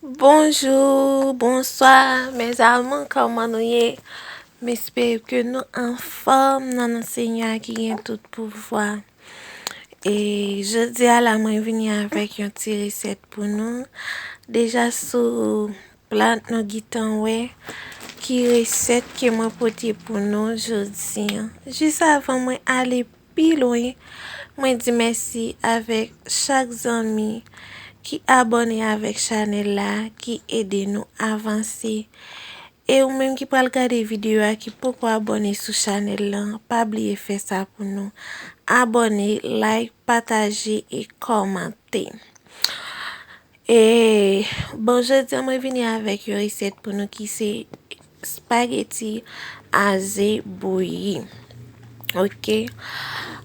Bonjour, bonsoir, mes amis, comment nous y? J'espère que nous en forme dans notre Seigneur qui est tout pouvoir. Et je dis à la moi venir avec une petite recette pour nous. Déjà sous plante nous guitons ouais. Qui recette que moi porter pour nous aujourd'hui. Juste avant moi aller plus loin, moi dis merci avec chaque ami qui abonné avec channel là, qui aide nous avancer. Et ou même qui peut regarder vidéo qui pourquoi abonner sur channel là, pas oublier faire ça pour nous. Abonner, like, partager et commenter. Et bon, je dis moi venir avec une recette pour nous qui c'est spaghetti azé bouilli. OK.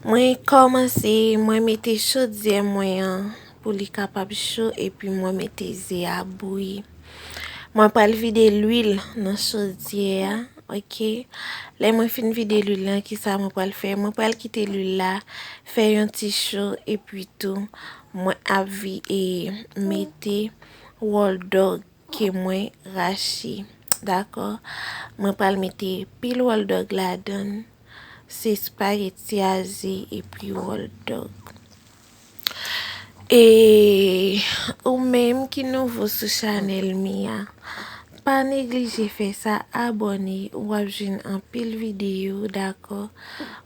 Moi commencer, moi mettre chaudière moi pour les capable chaud et puis moi mettre zé à bouillir. Moi pas vider l'huile dans chaudière, OK. Là moi fin vider l'huile là qui ça moi pas le faire, moi pas quitter l'huile là, faire un petit chaud et puis tout, moi avis et mettre wall dog que moi raché. D'accord? Moi pas le mettre pile wall dog là-dedans. C'est spaghetti azé et puis wall dog. Et ou même qui nouveau sur channel mia, pas négliger faire ça, abonner ou abonner en pile vidéo, d'accord?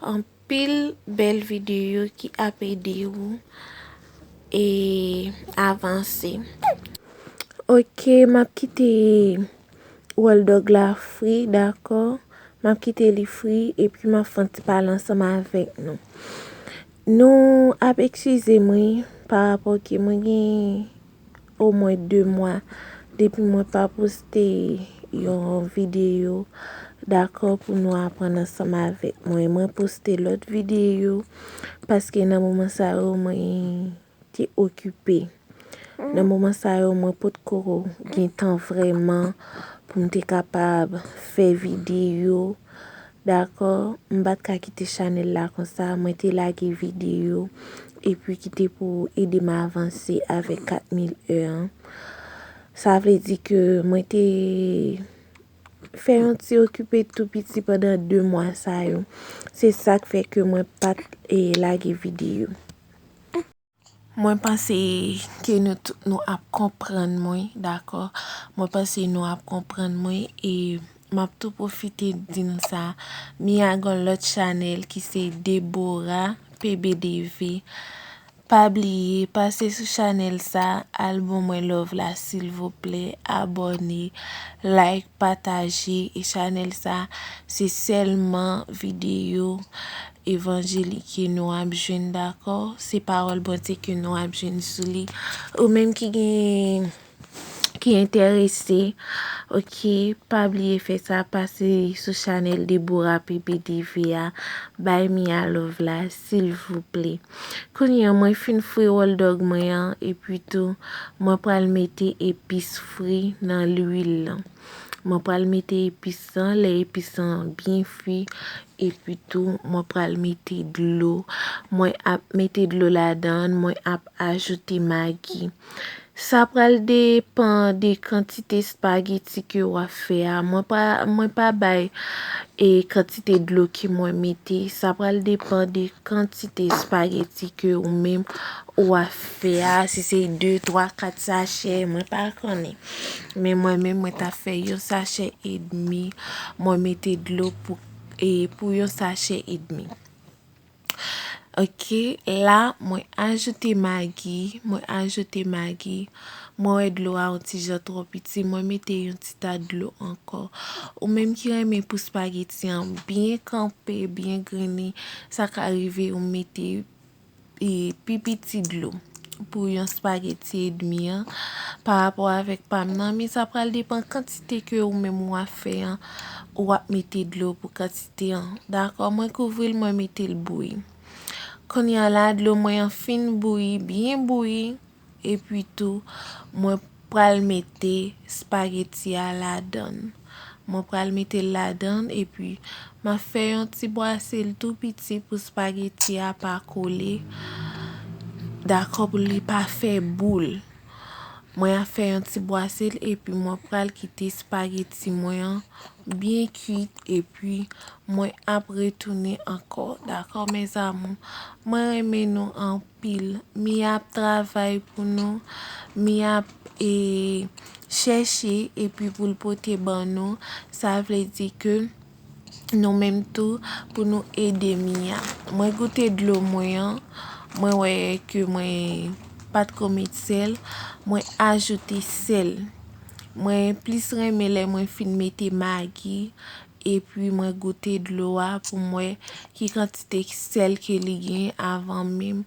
En pile belle vidéo qui a aidé ou et avancer. OK, m'a quitté wall dog la frit, d'accord? M'a quitté les frits et puis m'a fait parler ensemble avec nous. Nous, excusez-moi par rapport que moi gagne au moins 2 mois depuis moi pas posté une vidéo, d'accord, pour nous apprendre ensemble avec moi. Moi poster l'autre vidéo parce que dans moment ça moi t'es occupé. Dans moment ça moi pas de gain temps vraiment pour m'être capable faire vidéo. D'accord, m'bat ka quitter channel là comme ça, moi te laguer vidéo et puis quitter pour aider m'avancer avec 4000 heures. Ça veut dire que moi te fait un petit occupé tout petit pendant 2 mois ça yo. C'est ça qui fait que moi pas laguer vidéo. Moi pense que nous a comprendre moi, d'accord. Moi pense nous a comprendre moi et m'a tout profiter din ça. Mi a gon l'autre channel qui c'est Deborah PBDV. Pas oublier passer sur channel ça, album moi love là s'il vous plaît, abonnez, like, partager et channel ça c'est seulement vidéo évangélique que nous avons besoin, d'accord? C'est parole bonne que nous avons besoin sur lui ou même qui intéressé, OK, pas oublier faire ça passer sur channel Deborah PBDVA by Mia Love là s'il vous plaît. Quand moi fin fouille wall dog moi et puis tout moi pral mettre épices fruits dans l'huile. Moi pral mettre épices les épices bien fruits et puis tout moi pral mettre de l'eau. Moi mettre de l'eau là-dedans, moi ajouter maggi. Ça pral dépend des quantités spaghetti que ou a faire. Moi pas bay et quantité de l'eau que moi mettez. Ça pral dépend des quantités spaghetti que ou même ou a faire. Si c'est 2, 3, 4 sachets, moi pas connais. Mais moi même moi t'a fait un sachet et demi. Moi mettez de l'eau pour un sachet et demi. OK, là, moi ajouter maggi, moi de l'eau à un petit jet trop petit, moi mettez un petit tas de l'eau encore. Ou même qui aime pour spaghetti bien campé, bien grainé, ça peut arriver ou mettez et petit de l'eau pour un spaghetti et demi par rapport avec pam nan, mais ça pral dépend quantité que ou même ou a fait ou a mettez de l'eau pour quantité d'accord, moi couvrir moi mettez le bouillir. Quand y a là de l'eau moi en fin bouilli, bien bouilli et puis tout moi pral mettre spaghetti à la donne. Moi pral mettre la donne et puis m'a fait un petit boissel tout petit pour spaghetti à pas coller. D'accord, pour lui pas faire boule. Mwen a fè yon ti boasel e pi mwen pral kite spaghetti mwen bien cuit e pi mwen ap retourne ankor. D'accord mes amou? Mwen reme nou an pil. Mi ap travay pou nou. Mi ap chèche e pi pou l'pote ban nou. Sa vle di ke nou menm tou pou nou ede mi ya. Mwen gote dlo mwen. Mwen wè ke mwen pat komet sel. Mwen ajoute sel. Mwen plis remele mwen fin mette magi. E pi mwen gote dlo a pou mwen ki kantite sel ke li gen avan mem.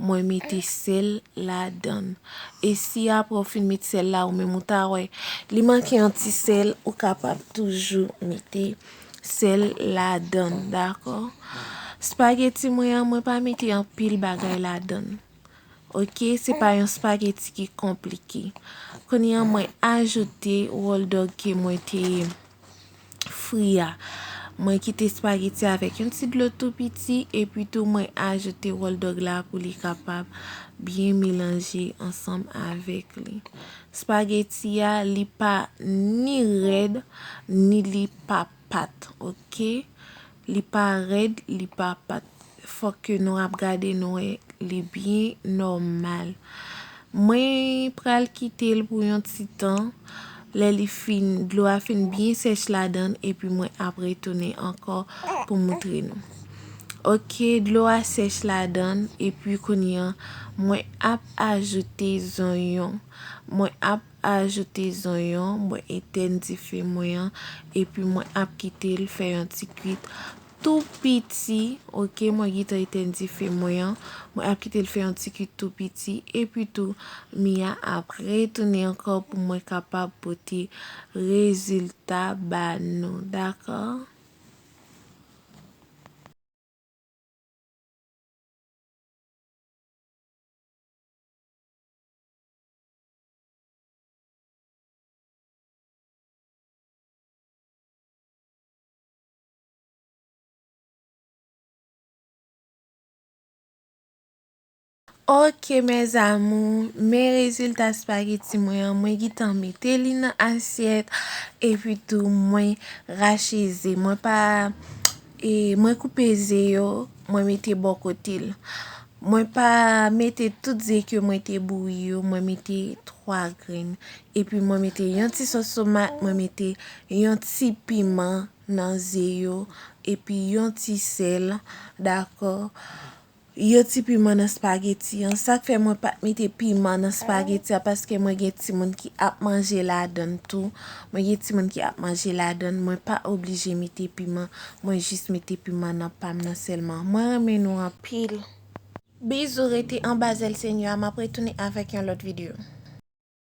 Mwen mette sel la dan. E si apro fin mette sel la ou men mouta wè. Li manke yon ti sel ou kapap toujou mette sel la dan. D'akor? Spaghetti mwen pa mette yon pil bagay la dan. Ok? Se pa yon spaghetti ki komplike. Koni yon mwen ajoute wol dog ke mwen te fria. Mwen kite spaghetti avek yon ti dlo tou piti. E pi tou mwen ajoute wol dog la pou li kapab bien melange ansam avek li. Spaghetti ya li pa ni red ni li pa pat. Ok? Li pa red, li pa pat. Fok ke nou ap gade nou li bien normal. Mwen pral kite l pou yon ti tan. Le li fin, dlo a fin bien sech la dan. E pi mwen ap retourne ankor pou moutre nou. Ok, dlo a sech la dan. E pi konyen, mwen ap ajoute zonyon. Mwen ap ajoute zonyon. Mwen eten di fe mwen. E pi mwen ap kite l fe yon ti kuit. Tout piti, ok, mwen gita eten di fe mwen. Mwen ap kite l fe yon ti kuit tout piti. E pi tou, mi a ap retourne ankor pou mwen kapab pote rezultat ba nou. D'akor? Ok, mes amou, men rezultat spaghetti mwen gitan mette li nan asyet. E pi tou mwen racheze. Mwen koupe ze yo, mwen mette bokotil. Mwen pa mette tout ze ke mwen te bou yo, mwen mette 3 gren. E pi mwen mette yon ti sos tomat, mwen mette yon ti piman nan ze yo. E pi yon ti sel, d'akor. Yon ti piman nan spaghetti. Sak fe mwen pat mette piman nan spaghetti paske mwen gen ti moun ki ap manje la dan tou. Mwen gen ti moun ki ap manje la dan. Mwen pa oblije mette piman. Mwen jist mette piman nan pam nan selman. Mwen remen nou an pil. Bizou rete an bazel senyo. Ma pretoune avèk yon lot video.